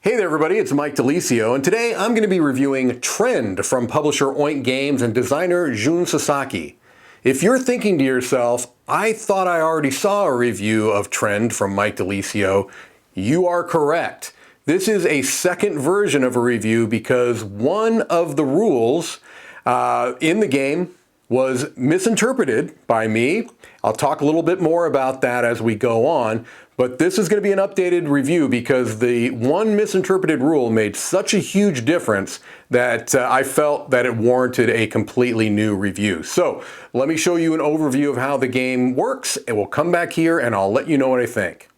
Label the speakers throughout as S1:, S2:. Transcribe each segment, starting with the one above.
S1: Hey there everybody, it's Mike DeLisio, and today I'm going to be reviewing Trend from publisher Oink Games and designer Jun Sasaki. If you're thinking to yourself, I thought I already saw a review of Trend from Mike DeLisio, you are correct. This is a second version of a review because one of the rules in the game was misinterpreted by me. I'll talk a little bit more about that as we go on, but this is going to be an updated review because the one misinterpreted rule made such a huge difference that I felt that it warranted a completely new review. So let me show you an overview of how the game works, and we'll come back here and I'll let you know what I think.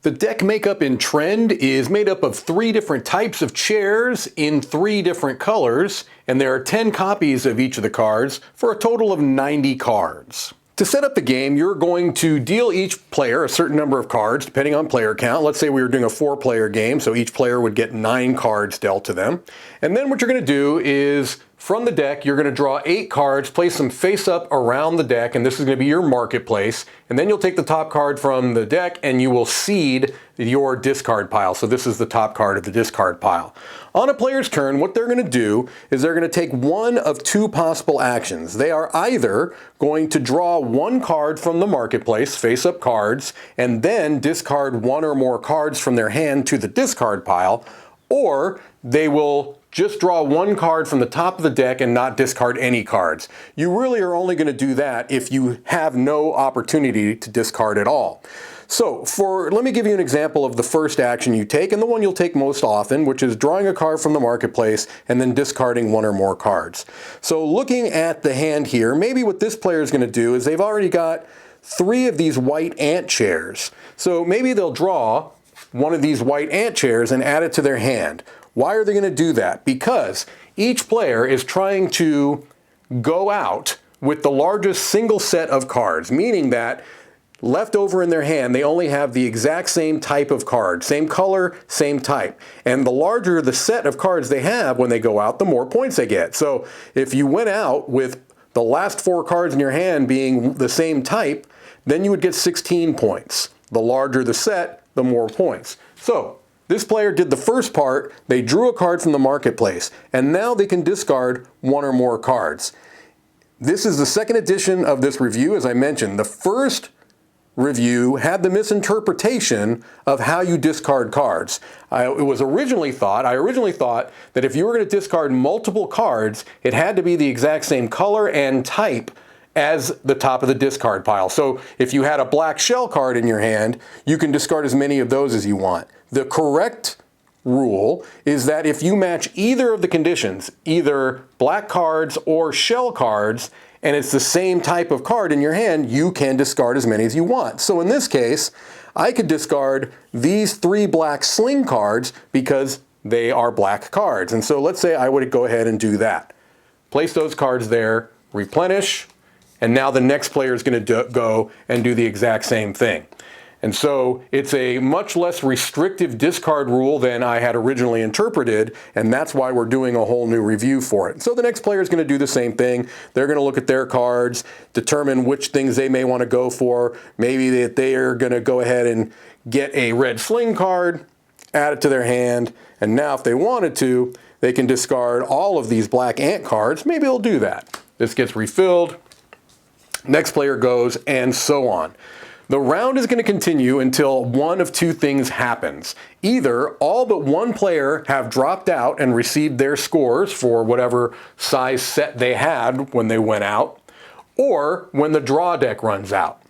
S1: The deck makeup in Trend is made up of 3 different types of chairs in 3 different colors, and there are 10 copies of each of the cards for a total of 90 cards. To set up the game, you're going to deal each player a certain number of cards, depending on player count. Let's say we were doing a 4-player game, so each player would get 9 cards dealt to them. And then what you're going to do is, from the deck, you're going to draw 8 cards, place them face up around the deck, and this is going to be your marketplace. And then you'll take the top card from the deck and you will seed your discard pile. So this is the top card of the discard pile. On a player's turn, what they're going to do is they're going to take one of 2 possible actions. They are either going to draw 1 card from the marketplace, face-up cards, and then discard 1 or more cards from their hand to the discard pile, or they will just draw 1 card from the top of the deck and not discard any cards. You really are only going to do that if you have no opportunity to discard at all. So let me give you an example of the first action you take, and the one you'll take most often, which is drawing a card from the marketplace and then discarding 1 or more cards. So looking at the hand here, maybe what this player is going to do is they've already got 3 of these white ant chairs. So maybe they'll draw one of these white ant chairs and add it to their hand. Why are they going to do that? Because each player is trying to go out with the largest single set of cards, meaning that left over in their hand, they only have the exact same type of card, same color, same type. And the larger the set of cards they have when they go out, the more points they get. So if you went out with the last 4 cards in your hand being the same type, then you would get 16 points. The larger the set, the more points. So this player did the first part, they drew a card from the marketplace, and now they can discard 1 or more cards. This is the second edition of this review, as I mentioned. The first review had the misinterpretation of how you discard cards. I originally thought that if you were going to discard multiple cards, it had to be the exact same color and type as the top of the discard pile. So if you had a black shell card in your hand, you can discard as many of those as you want. The correct rule is that if you match either of the conditions, either black cards or shell cards, and it's the same type of card in your hand, you can discard as many as you want. So in this case, I could discard these 3 black sling cards because they are black cards. And so let's say I would go ahead and do that. Place those cards there, replenish, and now the next player is going to go and do the exact same thing. And so it's a much less restrictive discard rule than I had originally interpreted, and that's why we're doing a whole new review for it. So the next player is going to do the same thing. They're going to look at their cards, determine which things they may want to go for. Maybe that they are going to go ahead and get a red sling card, add it to their hand, and now if they wanted to, they can discard all of these black ant cards. Maybe they'll do that. This gets refilled. Next player goes, and so on. The round is going to continue until one of 2 things happens. Either all but 1 player have dropped out and received their scores for whatever size set they had when they went out, or when the draw deck runs out.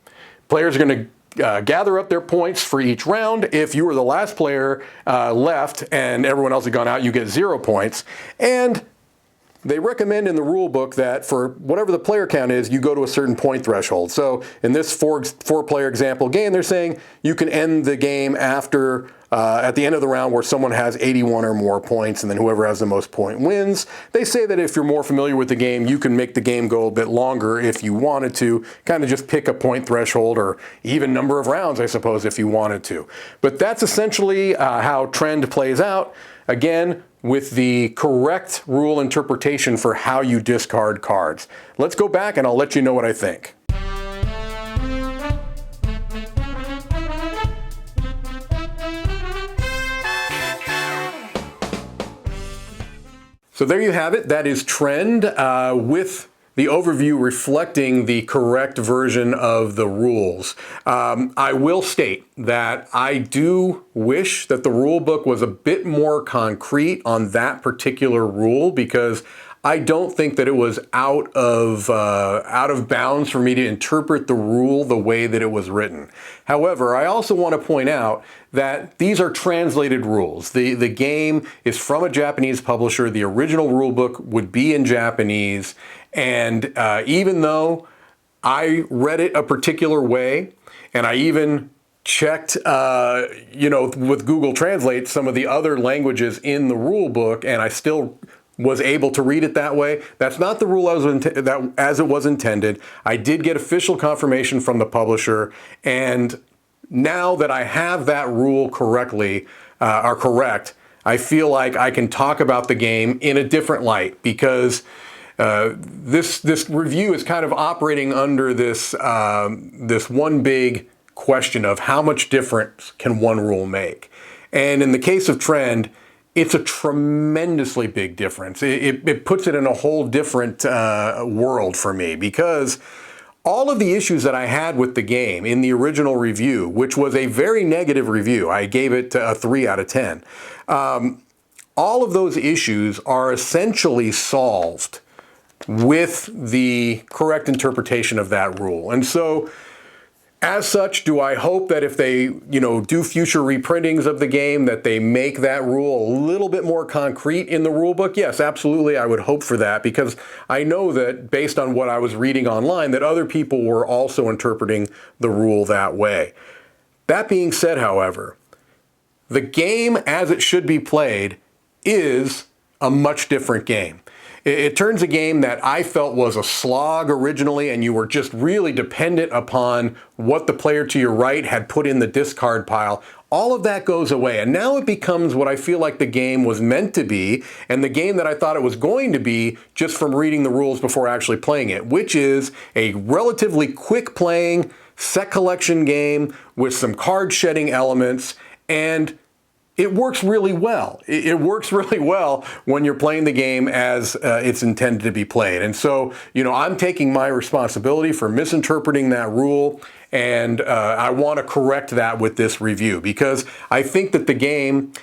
S1: Players are going to gather up their points for each round. If you were the last player left and everyone else had gone out, you get 0 points. And they recommend in the rule book that for whatever the player count is, you go to a certain point threshold. So in this 4-player example game, they're saying you can end the game after at the end of the round where someone has 81 or more points, and then whoever has the most point wins. They say that if you're more familiar with the game, you can make the game go a bit longer if you wanted to, kind of just pick a point threshold or even number of rounds, I suppose, if you wanted to. But that's essentially how Trend plays out. Again, with the correct rule interpretation for how you discard cards. Let's go back and I'll let you know what I think. So there you have it. That is Trend with the overview reflecting the correct version of the rules. I will state that I do wish that the rule book was a bit more concrete on that particular rule, because I don't think that it was out of bounds for me to interpret the rule the way that it was written. However, I also want to point out that these are translated rules. The game is from a Japanese publisher. The original rule book would be in Japanese. And even though I read it a particular way, and I even checked, with Google Translate some of the other languages in the rule book, and I still was able to read it that way. That's not the rule as it was intended. I did get official confirmation from the publisher, and now that I have that rule correct, I feel like I can talk about the game in a different light, because this review is kind of operating under this one big question of how much difference can one rule make. And in the case of Trend, it's a tremendously big difference. It puts it in a whole different world for me, because all of the issues that I had with the game in the original review, which was a very negative review, I gave it a 3 out of 10, all of those issues are essentially solved with the correct interpretation of that rule. And so, as such, do I hope that if they, do future reprintings of the game, that they make that rule a little bit more concrete in the rule book? Yes, absolutely, I would hope for that, because I know that based on what I was reading online, that other people were also interpreting the rule that way. That being said, however, the game as it should be played is a much different game. It turns a game that I felt was a slog originally, and you were just really dependent upon what the player to your right had put in the discard pile. All of that goes away, and now it becomes what I feel like the game was meant to be, and the game that I thought it was going to be just from reading the rules before actually playing it, which is a relatively quick playing set collection game with some card shedding elements, and it works really well. It works really well when you're playing the game as it's intended to be played. And so, I'm taking my responsibility for misinterpreting that rule, and I want to correct that with this review, because I think that the game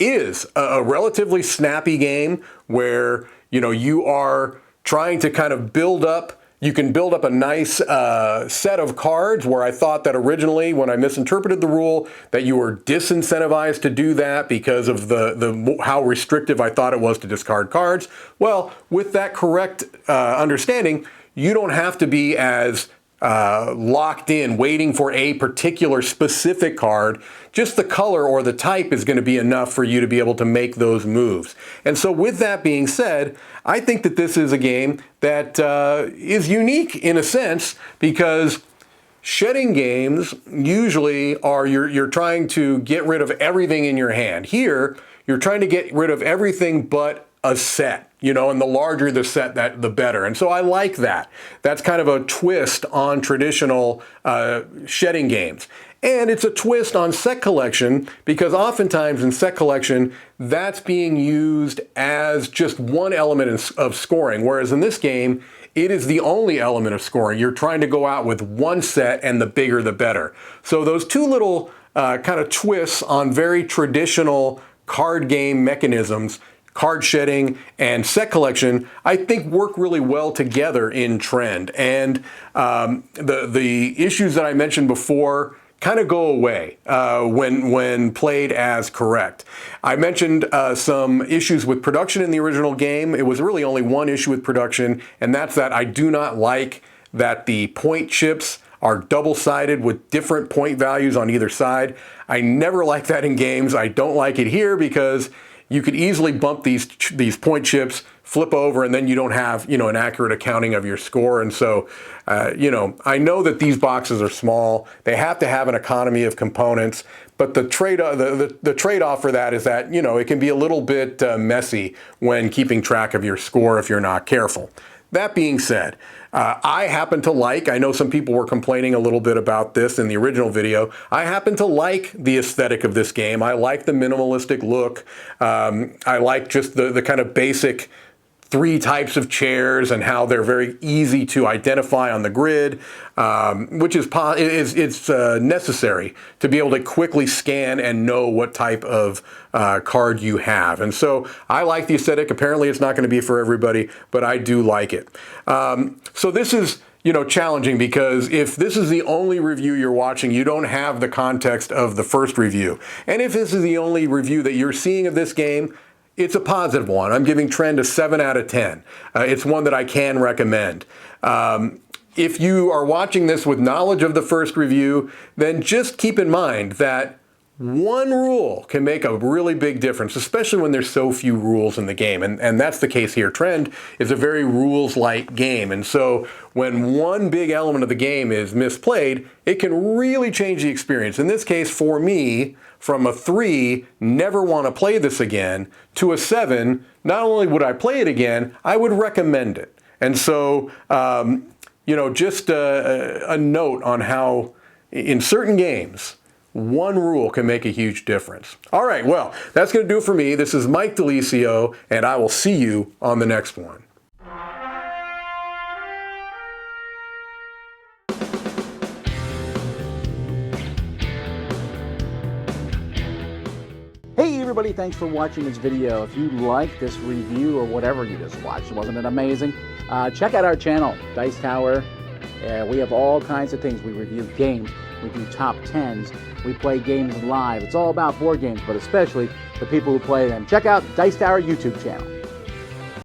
S1: is a relatively snappy game where, you are trying to kind of build up. You can build up a nice set of cards, where I thought that originally when I misinterpreted the rule that you were disincentivized to do that because of the how restrictive I thought it was to discard cards. Well, with that correct understanding, you don't have to be as locked in waiting for a particular specific card. Just the color or the type is going to be enough for you to be able to make those moves. And so with that being said, I think that this is a game that is unique in a sense, because shedding games usually are you're trying to get rid of everything in your hand. Here, you're trying to get rid of everything but a set, and the larger the set, the better. And so I like that. That's kind of a twist on traditional shedding games. And it's a twist on set collection, because oftentimes in set collection, that's being used as just one element of scoring, whereas in this game, it is the only element of scoring. You're trying to go out with one set, and the bigger the better. So those two little kind of twists on very traditional card game mechanisms, card shedding and set collection, I think work really well together in Trend. And the issues that I mentioned before kind of go away when played as correct. I mentioned some issues with production in the original game. It was really only one issue with production, and that's that I do not like that the point chips are double-sided with different point values on either side. I never like that in games. I don't like it here, because you could easily bump these point chips, flip over, and then you don't have, an accurate accounting of your score. And so, I know that these boxes are small. They have to have an economy of components, but the trade-off for that is that, it can be a little bit messy when keeping track of your score if you're not careful. That being said, I happen to like, I know some people were complaining a little bit about this in the original video, I happen to like the aesthetic of this game. I like the minimalistic look. I like just the kind of basic three types of chairs and how they're very easy to identify on the grid, which is necessary to be able to quickly scan and know what type of card you have. And so I like the aesthetic. Apparently it's not going to be for everybody, but I do like it. So this is challenging, because if this is the only review you're watching, you don't have the context of the first review. And if this is the only review that you're seeing of this game, it's a positive one. I'm giving Trend a 7 out of 10. It's one that I can recommend. If you are watching this with knowledge of the first review, then just keep in mind that one rule can make a really big difference, especially when there's so few rules in the game. And that's the case here. Trend is a very rules-light game. And so when one big element of the game is misplayed, it can really change the experience. In this case, for me, from a 3, never want to play this again, to a 7, not only would I play it again, I would recommend it. And so, just a note on how in certain games, one rule can make a huge difference. All right, well, that's going to do it for me. This is Mike DeLisio, and I will see you on the next one.
S2: Hey everybody, thanks for watching this video. If you like this review or whatever you just watched, wasn't it amazing? Check out our channel, Dice Tower. We have all kinds of things. We review games, we do top 10s, we play games live. It's all about board games, but especially the people who play them. Check out Dice Tower YouTube channel.